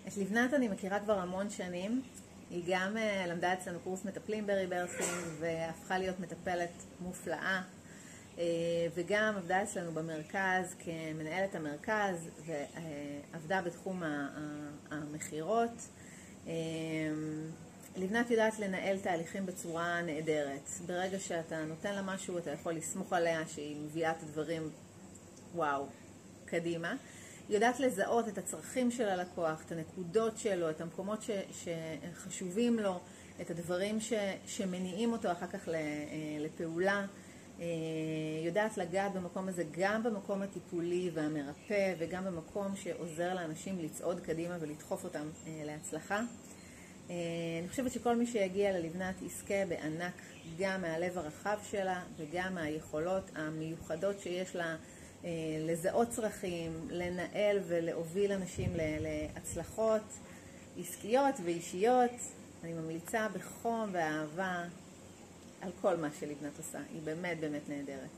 את לבנת אני מכירה כבר המון שנים. היא גם למדה אצלנו קורס מטפלים בריברסינג והפכה להיות מטפלת מופלאה, וגם עבדה אצלנו במרכז כמנהלת המרכז ועבדה בתחום המחירות. לבנת יודעת לנהל תהליכים בצורה נהדרת. ברגע שאתה נותן לה משהו אתה יכול לסמוך עליה שהיא מביאה את הדברים וואו קדימה. היא יודעת לזהות את הצרכים של הלקוח, את הנקודות שלו, את המקומות שחשובים לו, את הדברים שמניעים אותו אחר כך לפעולה. יודעת לגעת במקום הזה גם במקום הטיפולי והמרפא וגם במקום שעוזר לאנשים לצעוד קדימה ולדחוף אותם להצלחה. אני חושבת שכל מי שיגיע ללבנת יזכה בענק גם מהלב הרחב שלה וגם מהיכולות המיוחדות שיש לה לזהות צרכים, לנהל ולהוביל אנשים להצלחות עסקיות ואישיות. אני ממליצה בחום ואהבה על כל מה שלבנת עושה. היא באמת באמת נהדרת.